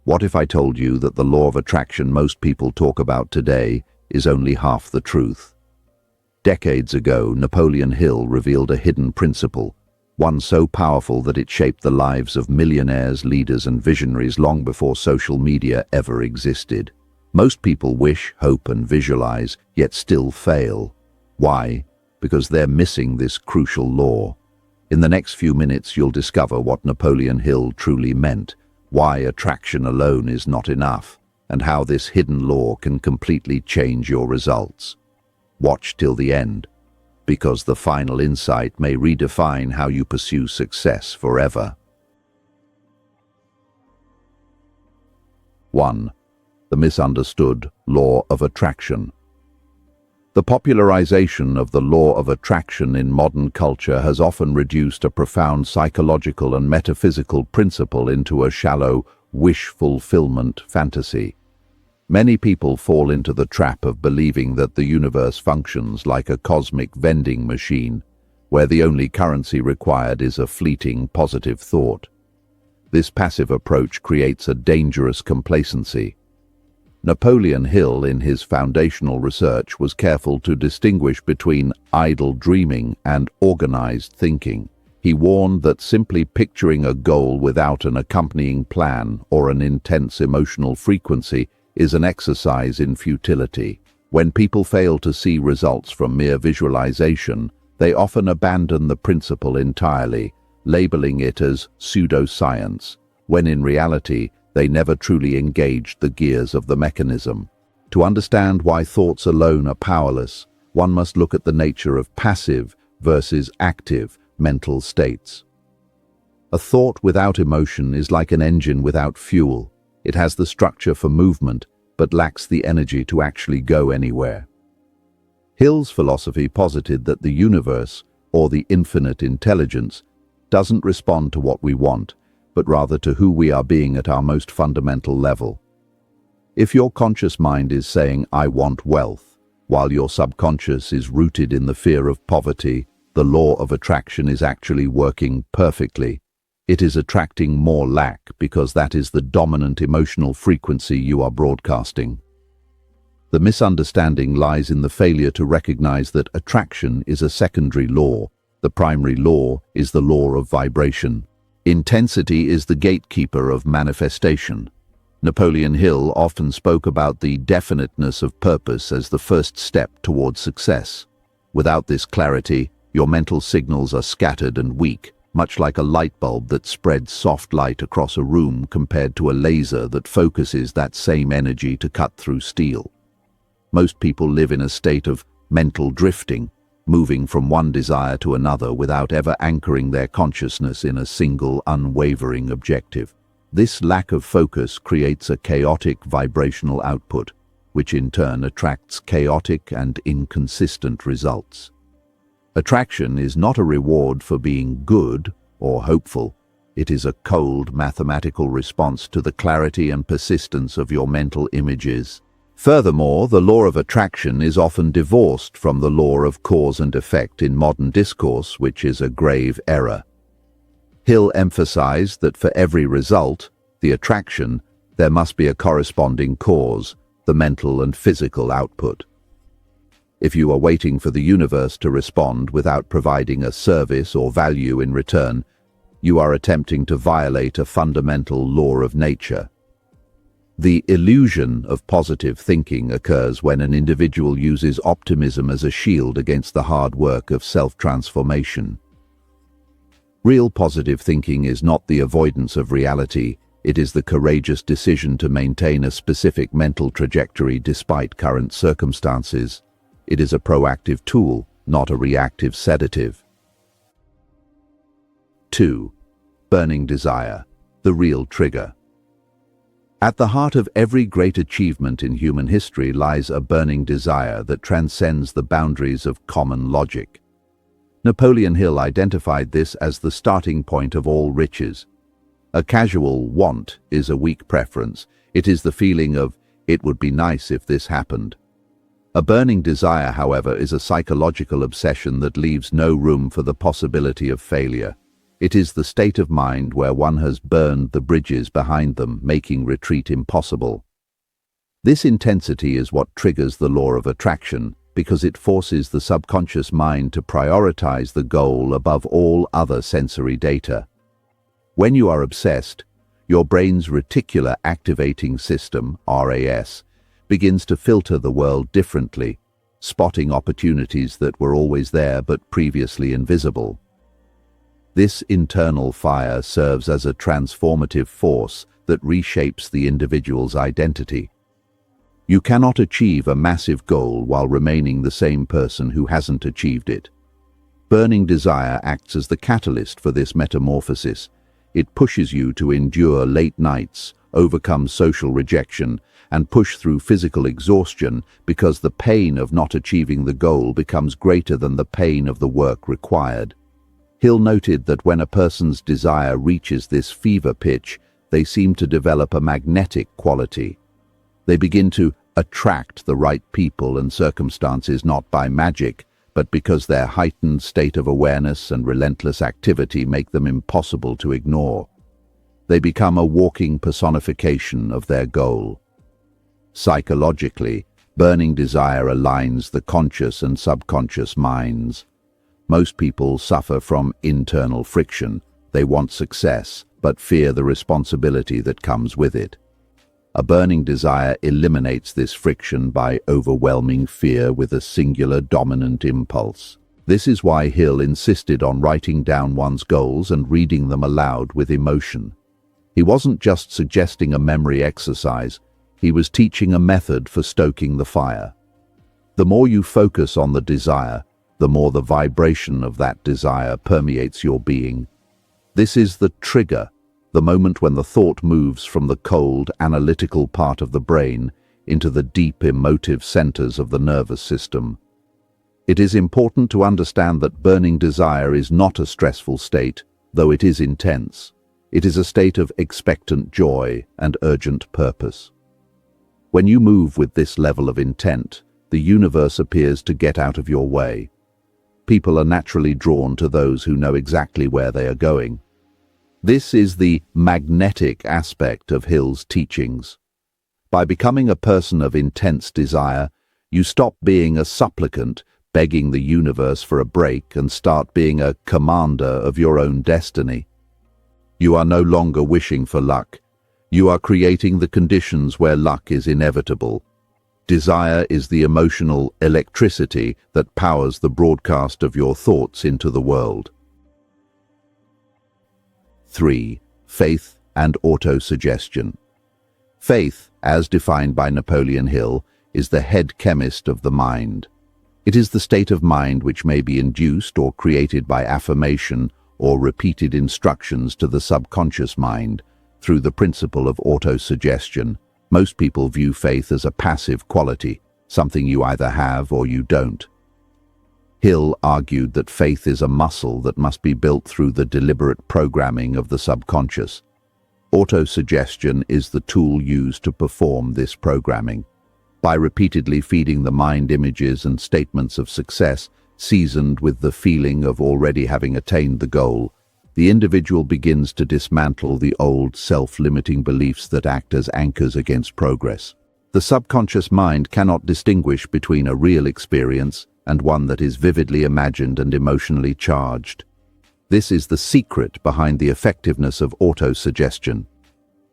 What if I told you that the law of attraction most people talk about today is only half the truth? Decades ago, Napoleon Hill revealed a hidden principle, one so powerful that it shaped the lives of millionaires, leaders, and visionaries long before social media ever existed. Most people wish, hope, and visualize, yet still fail. Why? Because they're missing this crucial law. In the next few minutes, you'll discover what Napoleon Hill truly meant, why attraction alone is not enough, and how this hidden law can completely change your results. Watch till the end, because the final insight may redefine how you pursue success forever. 1. The misunderstood law of attraction. The popularization of the law of attraction in modern culture has often reduced a profound psychological and metaphysical principle into a shallow, wish-fulfillment fantasy. Many people fall into the trap of believing that the universe functions like a cosmic vending machine, where the only currency required is a fleeting positive thought. This passive approach creates a dangerous complacency. Napoleon Hill, in his foundational research, was careful to distinguish between idle dreaming and organized thinking. He warned that simply picturing a goal without an accompanying plan or an intense emotional frequency is an exercise in futility. When people fail to see results from mere visualization, they often abandon the principle entirely, labeling it as pseudoscience, when in reality, they never truly engaged the gears of the mechanism. To understand why thoughts alone are powerless, one must look at the nature of passive versus active mental states. A thought without emotion is like an engine without fuel. It has the structure for movement, but lacks the energy to actually go anywhere. Hill's philosophy posited that the universe, or the infinite intelligence, doesn't respond to what we want, but rather to who we are being at our most fundamental level. If your conscious mind is saying, "I want wealth," while your subconscious is rooted in the fear of poverty, the law of attraction is actually working perfectly. It is attracting more lack because that is the dominant emotional frequency you are broadcasting. The misunderstanding lies in the failure to recognize that attraction is a secondary law. The primary law is the law of vibration. Intensity is the gatekeeper of manifestation. Napoleon Hill often spoke about the definiteness of purpose as the first step towards success. Without this clarity, your mental signals are scattered and weak, much like a light bulb that spreads soft light across a room compared to a laser that focuses that same energy to cut through steel. Most people live in a state of mental drifting, moving from one desire to another without ever anchoring their consciousness in a single, unwavering objective. This lack of focus creates a chaotic vibrational output, which in turn attracts chaotic and inconsistent results. Attraction is not a reward for being good or hopeful. It is a cold, mathematical response to the clarity and persistence of your mental images. Furthermore, the law of attraction is often divorced from the law of cause and effect in modern discourse, which is a grave error. Hill emphasized that for every result, the attraction, there must be a corresponding cause, the mental and physical output. If you are waiting for the universe to respond without providing a service or value in return, you are attempting to violate a fundamental law of nature. The illusion of positive thinking occurs when an individual uses optimism as a shield against the hard work of self-transformation. Real positive thinking is not the avoidance of reality, it is the courageous decision to maintain a specific mental trajectory despite current circumstances. It is a proactive tool, not a reactive sedative. 2. Burning desire, the real trigger. At the heart of every great achievement in human history lies a burning desire that transcends the boundaries of common logic. Napoleon Hill identified this as the starting point of all riches. A casual want is a weak preference. It is the feeling of, "It would be nice if this happened." A burning desire, however, is a psychological obsession that leaves no room for the possibility of failure. It is the state of mind where one has burned the bridges behind them, making retreat impossible. This intensity is what triggers the law of attraction, because it forces the subconscious mind to prioritize the goal above all other sensory data. When you are obsessed, your brain's reticular activating system, RAS, begins to filter the world differently, spotting opportunities that were always there but previously invisible. This internal fire serves as a transformative force that reshapes the individual's identity. You cannot achieve a massive goal while remaining the same person who hasn't achieved it. Burning desire acts as the catalyst for this metamorphosis. It pushes you to endure late nights, overcome social rejection, and push through physical exhaustion because the pain of not achieving the goal becomes greater than the pain of the work required. Hill noted that when a person's desire reaches this fever pitch, they seem to develop a magnetic quality. They begin to attract the right people and circumstances not by magic, but because their heightened state of awareness and relentless activity make them impossible to ignore. They become a walking personification of their goal. Psychologically, burning desire aligns the conscious and subconscious minds. Most people suffer from internal friction. They want success, but fear the responsibility that comes with it. A burning desire eliminates this friction by overwhelming fear with a singular dominant impulse. This is why Hill insisted on writing down one's goals and reading them aloud with emotion. He wasn't just suggesting a memory exercise, he was teaching a method for stoking the fire. The more you focus on the desire, the more the vibration of that desire permeates your being. This is the trigger, the moment when the thought moves from the cold, analytical part of the brain into the deep emotive centers of the nervous system. It is important to understand that burning desire is not a stressful state, though it is intense. It is a state of expectant joy and urgent purpose. When you move with this level of intent, the universe appears to get out of your way. People are naturally drawn to those who know exactly where they are going. This is the magnetic aspect of Hill's teachings. By becoming a person of intense desire, you stop being a supplicant, begging the universe for a break, and start being a commander of your own destiny. You are no longer wishing for luck. You are creating the conditions where luck is inevitable. Desire is the emotional electricity that powers the broadcast of your thoughts into the world. 3. Faith and autosuggestion. Faith, as defined by Napoleon Hill, is the head chemist of the mind. It is the state of mind which may be induced or created by affirmation or repeated instructions to the subconscious mind through the principle of autosuggestion. Most people view faith as a passive quality, something you either have or you don't. Hill argued that faith is a muscle that must be built through the deliberate programming of the subconscious. Autosuggestion is the tool used to perform this programming. By repeatedly feeding the mind images and statements of success, seasoned with the feeling of already having attained the goal, the individual begins to dismantle the old self-limiting beliefs that act as anchors against progress. The subconscious mind cannot distinguish between a real experience and one that is vividly imagined and emotionally charged. This is the secret behind the effectiveness of autosuggestion.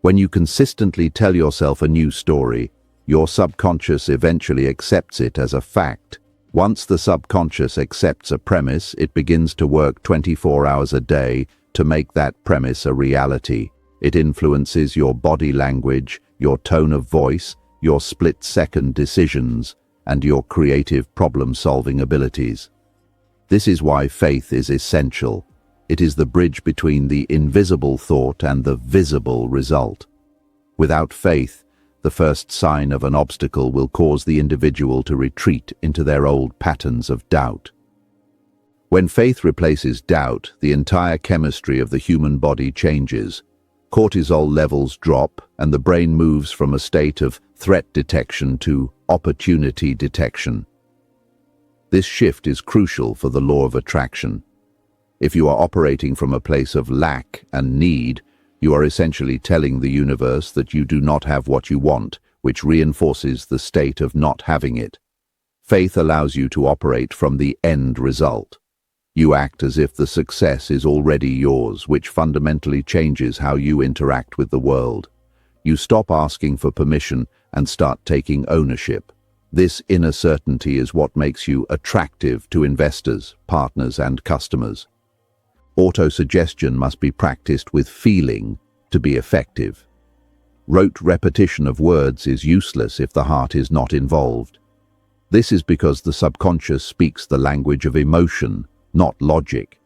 When you consistently tell yourself a new story, your subconscious eventually accepts it as a fact. Once the subconscious accepts a premise, it begins to work 24 hours a day to make that premise a reality. It influences your body language, your tone of voice, your split-second decisions, and your creative problem-solving abilities. This is why faith is essential. It is the bridge between the invisible thought and the visible result. Without faith, the first sign of an obstacle will cause the individual to retreat into their old patterns of doubt. When faith replaces doubt, the entire chemistry of the human body changes. Cortisol levels drop, and the brain moves from a state of threat detection to opportunity detection. This shift is crucial for the law of attraction. If you are operating from a place of lack and need, you are essentially telling the universe that you do not have what you want, which reinforces the state of not having it. Faith allows you to operate from the end result. You act as if the success is already yours, which fundamentally changes how you interact with the world. You stop asking for permission and start taking ownership. This inner certainty is what makes you attractive to investors, partners, and customers. Autosuggestion must be practiced with feeling to be effective. Rote repetition of words is useless if the heart is not involved. This is because the subconscious speaks the language of emotion, not logic.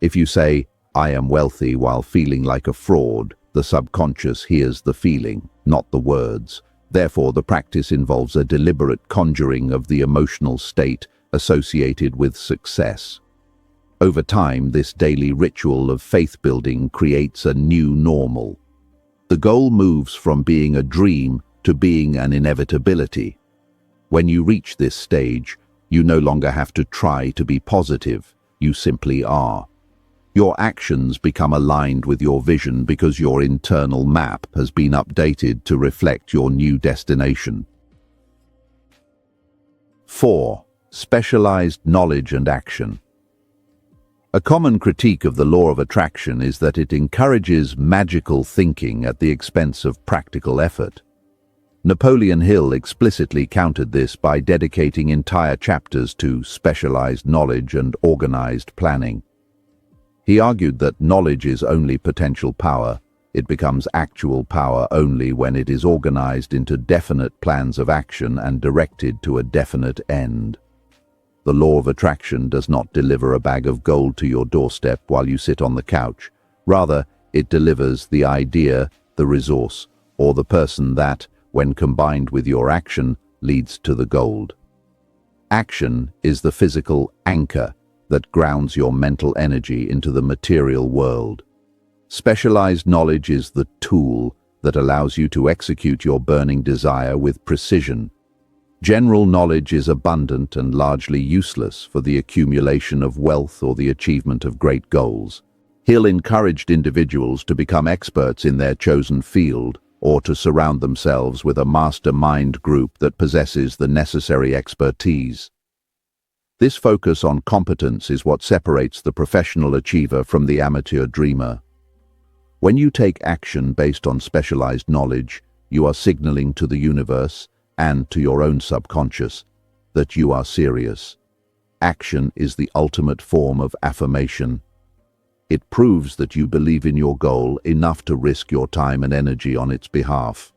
If you say, "I am wealthy," while feeling like a fraud, the subconscious hears the feeling, not the words. Therefore, the practice involves a deliberate conjuring of the emotional state associated with success. Over time, this daily ritual of faith-building creates a new normal. The goal moves from being a dream to being an inevitability. When you reach this stage, you no longer have to try to be positive, you simply are. Your actions become aligned with your vision because your internal map has been updated to reflect your new destination. 4. Specialized knowledge and action. A common critique of the law of attraction is that it encourages magical thinking at the expense of practical effort. Napoleon Hill explicitly countered this by dedicating entire chapters to specialized knowledge and organized planning. He argued that knowledge is only potential power. It becomes actual power only when it is organized into definite plans of action and directed to a definite end. The law of attraction does not deliver a bag of gold to your doorstep while you sit on the couch. Rather, it delivers the idea, the resource, or the person that, when combined with your action, leads to the gold. Action is the physical anchor that grounds your mental energy into the material world. Specialized knowledge is the tool that allows you to execute your burning desire with precision. General knowledge is abundant and largely useless for the accumulation of wealth or the achievement of great goals. Hill encouraged individuals to become experts in their chosen field or to surround themselves with a mastermind group that possesses the necessary expertise. This focus on competence is what separates the professional achiever from the amateur dreamer. When you take action based on specialized knowledge, you are signaling to the universe and to your own subconscious that you are serious. Action is the ultimate form of affirmation. It proves that you believe in your goal enough to risk your time and energy on its behalf.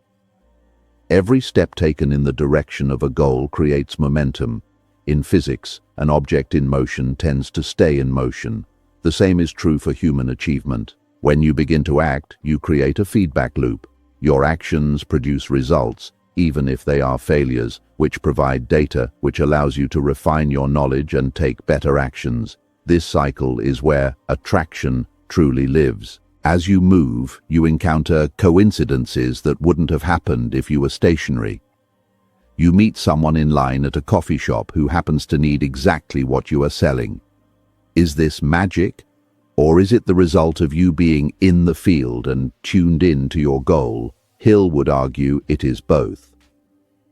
Every step taken in the direction of a goal creates momentum. In physics, an object in motion tends to stay in motion. The same is true for human achievement. When you begin to act, you create a feedback loop. Your actions produce results, even if they are failures, which provide data which allows you to refine your knowledge and take better actions. This cycle is where attraction truly lives. As you move, you encounter coincidences that wouldn't have happened if you were stationary. You meet someone in line at a coffee shop who happens to need exactly what you are selling. Is this magic? Or is it the result of you being in the field and tuned in to your goal? Hill would argue it is both.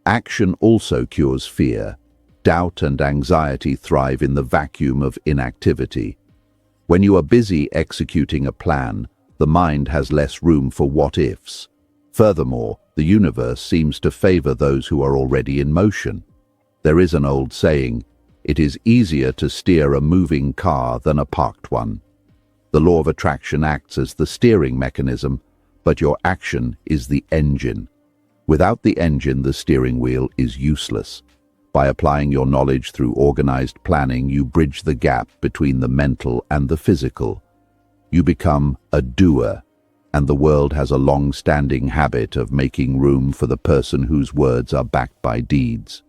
Action also cures fear. Doubt and anxiety thrive in the vacuum of inactivity. When you are busy executing a plan, the mind has less room for what-ifs. Furthermore, the universe seems to favor those who are already in motion. There is an old saying, "It is easier to steer a moving car than a parked one." The law of attraction acts as the steering mechanism, but your action is the engine. Without the engine, the steering wheel is useless. By applying your knowledge through organized planning, you bridge the gap between the mental and the physical. You become a doer, and the world has a long-standing habit of making room for the person whose words are backed by deeds.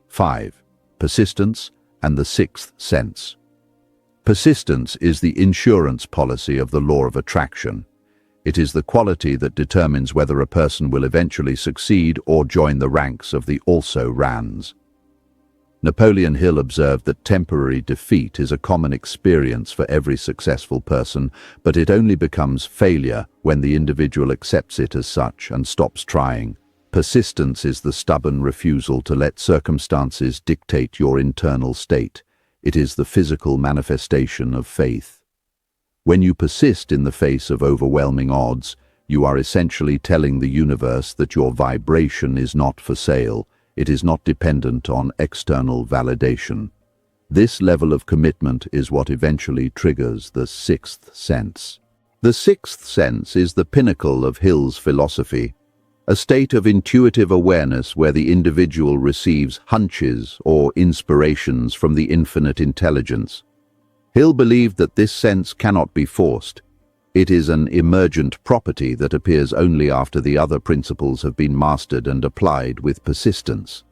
5. Persistence and the sixth sense. Persistence is the insurance policy of the law of attraction. It is the quality that determines whether a person will eventually succeed or join the ranks of the also-rans. Napoleon Hill observed that temporary defeat is a common experience for every successful person, but it only becomes failure when the individual accepts it as such and stops trying. Persistence is the stubborn refusal to let circumstances dictate your internal state. It is the physical manifestation of faith. When you persist in the face of overwhelming odds, you are essentially telling the universe that your vibration is not for sale. It is not dependent on external validation. This level of commitment is what eventually triggers the sixth sense. The sixth sense is the pinnacle of Hill's philosophy, a state of intuitive awareness where the individual receives hunches or inspirations from the infinite intelligence. Hill believed that this sense cannot be forced. It is an emergent property that appears only after the other principles have been mastered and applied with persistence.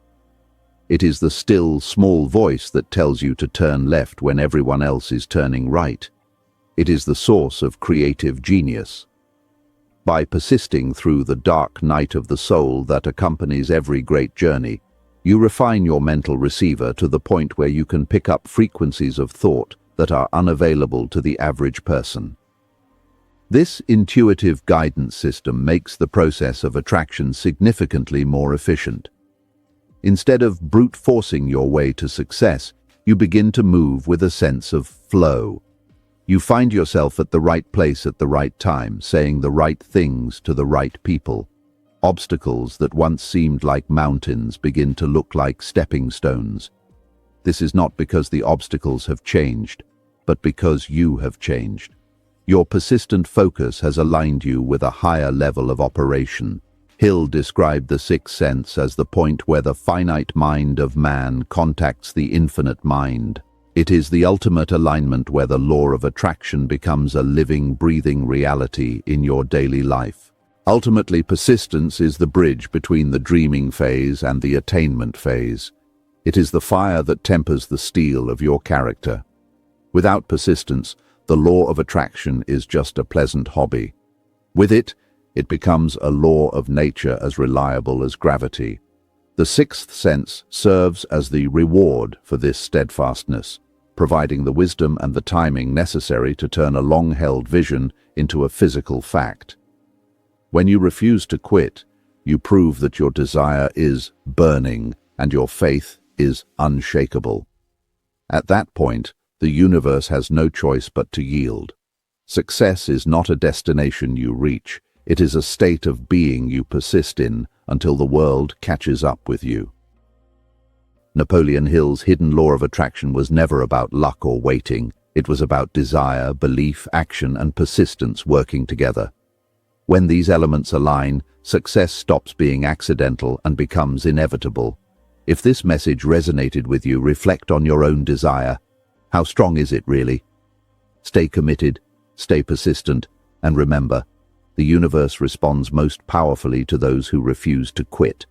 It is the still, small voice that tells you to turn left when everyone else is turning right. It is the source of creative genius. By persisting through the dark night of the soul that accompanies every great journey, you refine your mental receiver to the point where you can pick up frequencies of thought that are unavailable to the average person. This intuitive guidance system makes the process of attraction significantly more efficient. Instead of brute forcing your way to success, you begin to move with a sense of flow. You find yourself at the right place at the right time, saying the right things to the right people. Obstacles that once seemed like mountains begin to look like stepping stones. This is not because the obstacles have changed, but because you have changed. Your persistent focus has aligned you with a higher level of operation. Hill described the sixth sense as the point where the finite mind of man contacts the infinite mind. It is the ultimate alignment where the law of attraction becomes a living, breathing reality in your daily life. Ultimately, persistence is the bridge between the dreaming phase and the attainment phase. It is the fire that tempers the steel of your character. Without persistence, the law of attraction is just a pleasant hobby. With it, it becomes a law of nature as reliable as gravity. The sixth sense serves as the reward for this steadfastness, providing the wisdom and the timing necessary to turn a long-held vision into a physical fact. When you refuse to quit, you prove that your desire is burning and your faith is unshakable. At that point, the universe has no choice but to yield. Success is not a destination you reach. It is a state of being you persist in until the world catches up with you. Napoleon Hill's hidden law of attraction was never about luck or waiting. It was about desire, belief, action, and persistence working together. When these elements align, success stops being accidental and becomes inevitable. If this message resonated with you, reflect on your own desire. How strong is it really? Stay committed, stay persistent, and remember, the universe responds most powerfully to those who refuse to quit.